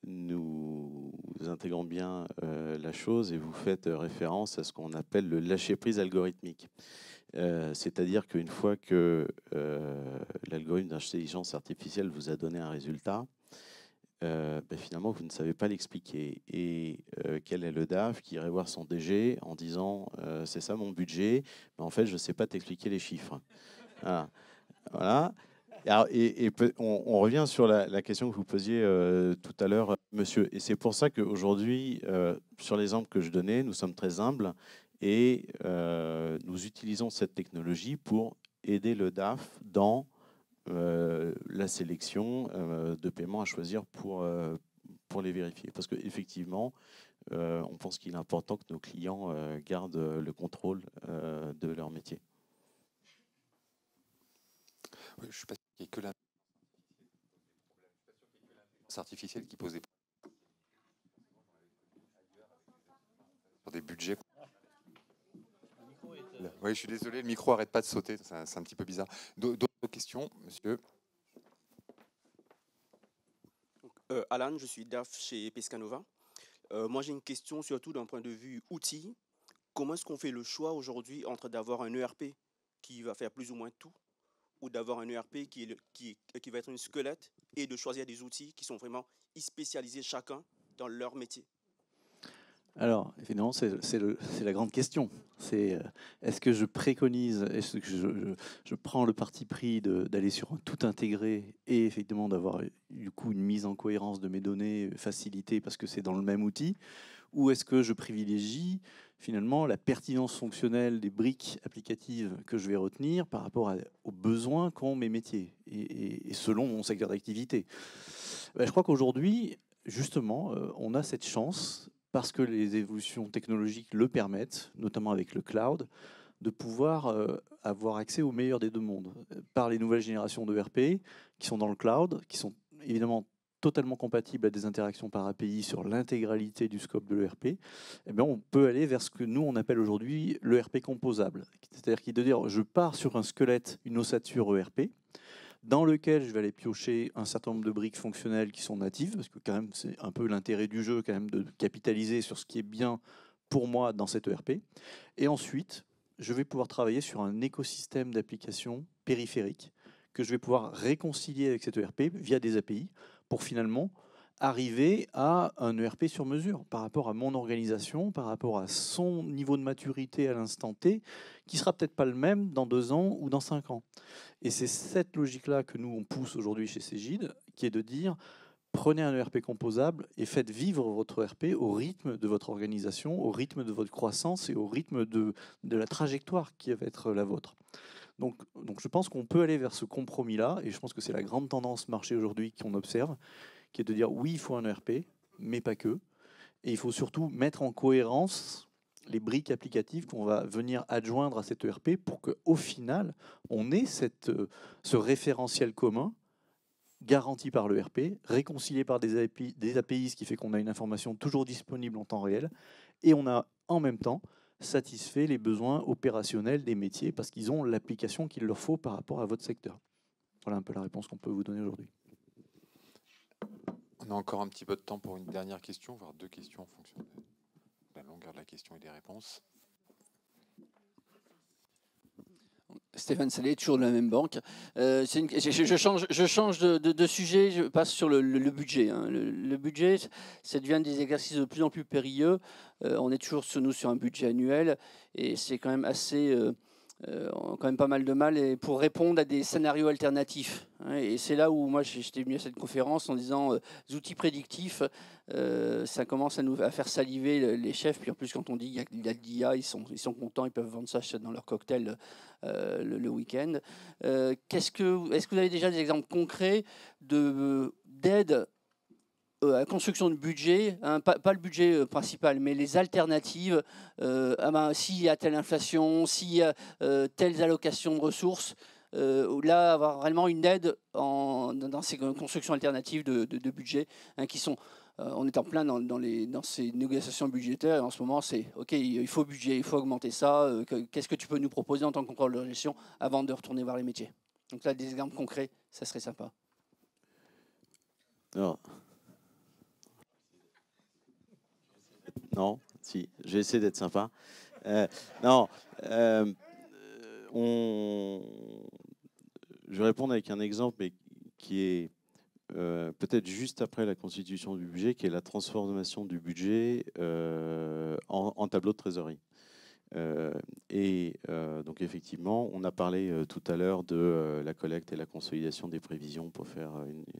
nous intégrons bien la chose et vous faites référence à ce qu'on appelle le lâcher-prise algorithmique. C'est-à-dire qu'une fois que l'algorithme d'intelligence artificielle vous a donné un résultat, finalement, vous ne savez pas l'expliquer. Et quel est le DAF qui irait voir son DG en disant c'est ça mon budget, mais en fait, je ne sais pas t'expliquer les chiffres. Voilà. Alors, on revient sur la question que vous posiez tout à l'heure, monsieur. Et c'est pour ça qu'aujourd'hui, sur l'exemple que je donnais, nous sommes très humbles et nous utilisons cette technologie pour aider le DAF dans la sélection de paiements à choisir pour les vérifier. Parce qu'effectivement, on pense qu'il est important que nos clients gardent le contrôle de leur métier. Oui, je ne suis pas sûr qu'il n'y ait que l'intelligence artificielle qui pose des problèmes sur des budgets. Oui, je suis désolé, le micro n'arrête pas de sauter, c'est un petit peu bizarre. D'autres questions, monsieur? Alan, je suis DAF chez Pescanova. Moi, j'ai une question surtout d'un point de vue outil. Comment est-ce qu'on fait le choix aujourd'hui entre d'avoir un ERP qui va faire plus ou moins tout ou d'avoir un ERP qui va être une squelette et de choisir des outils qui sont vraiment spécialisés chacun dans leur métier? Alors, évidemment, c'est la grande question. C'est est-ce que je préconise, est-ce que je prends le parti pris d'aller sur un tout intégré et effectivement d'avoir du coup une mise en cohérence de mes données facilitée parce que c'est dans le même outil, ou est-ce que je privilégie finalement la pertinence fonctionnelle des briques applicatives que je vais retenir par rapport aux besoins qu'ont mes métiers et selon mon secteur d'activité? Je crois qu'aujourd'hui, justement, on a cette chance parce que les évolutions technologiques le permettent, notamment avec le cloud, de pouvoir avoir accès au meilleur des deux mondes. Par les nouvelles générations de ERP qui sont dans le cloud, qui sont évidemment totalement compatibles à des interactions par API sur l'intégralité du scope de l'ERP, eh bien, on peut aller vers ce que nous, on appelle aujourd'hui l'ERP composable. C'est-à-dire qu'il de dire, je pars sur un squelette, une ossature ERP, dans lequel je vais aller piocher un certain nombre de briques fonctionnelles qui sont natives, parce que quand même c'est un peu l'intérêt du jeu quand même de capitaliser sur ce qui est bien pour moi dans cette ERP. Et ensuite, je vais pouvoir travailler sur un écosystème d'applications périphériques que je vais pouvoir réconcilier avec cette ERP via des API pour finalement arriver à un ERP sur mesure par rapport à mon organisation, par rapport à son niveau de maturité à l'instant T, qui sera peut-être pas le même dans 2 ans ou dans 5 ans. Et c'est cette logique-là que nous, on pousse aujourd'hui chez Cegid, qui est de dire, prenez un ERP composable et faites vivre votre ERP au rythme de votre organisation, au rythme de votre croissance et au rythme de la trajectoire qui va être la vôtre. Donc je pense qu'on peut aller vers ce compromis-là, et je pense que c'est la grande tendance marché aujourd'hui qu'on observe, qui est de dire oui, il faut un ERP, mais pas que. Et il faut surtout mettre en cohérence les briques applicatives qu'on va venir adjoindre à cet ERP pour qu'au final, on ait ce référentiel commun garanti par l'ERP, réconcilié par des API, ce qui fait qu'on a une information toujours disponible en temps réel, et on a en même temps satisfait les besoins opérationnels des métiers parce qu'ils ont l'application qu'il leur faut par rapport à votre secteur. Voilà un peu la réponse qu'on peut vous donner aujourd'hui. On a encore un petit peu de temps pour une dernière question, voire 2 questions en fonction de la longueur de la question et des réponses. Stéphane Salé, toujours de la même banque. Je change de sujet, je passe sur le budget. Hein. Le budget, ça devient des exercices de plus en plus périlleux. On est toujours sur un budget annuel et c'est quand même assez... on a quand même pas mal de mal pour répondre à des scénarios alternatifs. Hein. Et c'est là où moi j'étais venu à cette conférence en disant les outils prédictifs, ça commence à faire saliver les chefs. Puis en plus quand on dit qu'il y a de l'IA, ils sont contents, ils peuvent vendre ça dans leur cocktail le week-end. Est-ce que vous avez déjà des exemples concrets d'aide à la construction de budget, hein, pas le budget principal, mais les alternatives, s'il y a telle inflation, s'il y a telles allocations de ressources, là, avoir vraiment une aide dans ces constructions alternatives de budget, hein, qui sont... on est en plein dans ces négociations budgétaires, et en ce moment, c'est OK, il faut budget, il faut augmenter ça, qu'est-ce que tu peux nous proposer en tant que contrôleur de gestion avant de retourner voir les métiers? Donc là, des exemples concrets, ça serait sympa. Alors, non, si, j'ai essayé d'être sympa. Non, je vais répondre avec un exemple mais qui est peut-être juste après la constitution du budget, qui est la transformation du budget en tableau de trésorerie. Donc effectivement, on a parlé tout à l'heure de la collecte et la consolidation des prévisions pour faire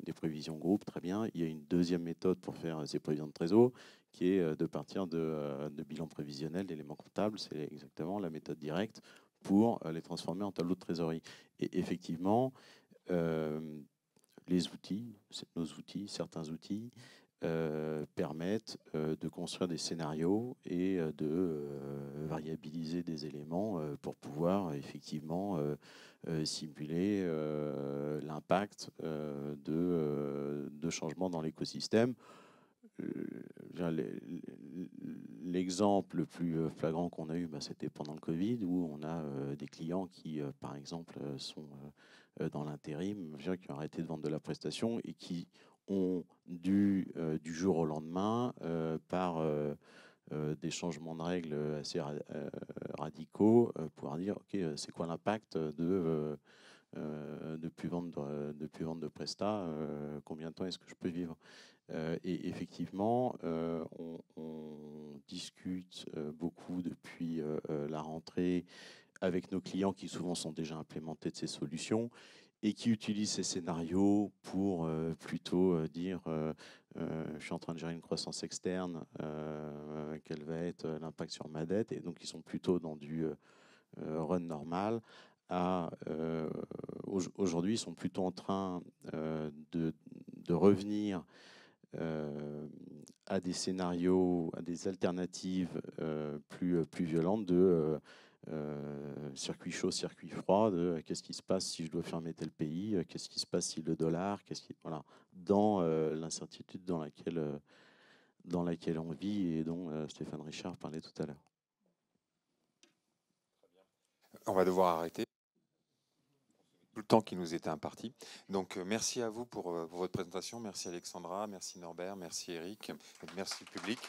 des prévisions groupes, très bien. Il y a une deuxième méthode pour faire ces prévisions de trésor, qui est de partir de bilan prévisionnel, d'éléments comptables. C'est exactement la méthode directe pour les transformer en tableau de trésorerie. Et effectivement, les outils, certains outils, permettent de construire des scénarios et de variabiliser des éléments pour pouvoir effectivement simuler l'impact de changements dans l'écosystème. L'exemple le plus flagrant qu'on a eu, c'était pendant le Covid, où on a des clients qui, par exemple, sont dans l'intérim, qui ont arrêté de vendre de la prestation et qui ont dû, du jour au lendemain, par des changements de règles assez radicaux, pouvoir dire, OK, c'est quoi l'impact de plus vendre de prestat, combien de temps est-ce que je peux vivre? Et effectivement, on discute beaucoup depuis la rentrée avec nos clients qui souvent sont déjà implémentés de ces solutions et qui utilisent ces scénarios pour plutôt dire je suis en train de gérer une croissance externe, quel va être l'impact sur ma dette, et donc ils sont plutôt dans du run normal. Aujourd'hui, ils sont plutôt en train de revenir à des scénarios, à des alternatives plus violentes de circuit chaud, circuit froid, de qu'est-ce qui se passe si je dois fermer tel pays, qu'est-ce qui se passe si le dollar, voilà, dans l'incertitude dans laquelle on vit et dont Stéphane Richard parlait tout à l'heure. On va devoir arrêter tout le temps qui nous était imparti. Donc merci à vous pour votre présentation. Merci Alexandra, merci Norbert, merci Eric, merci public.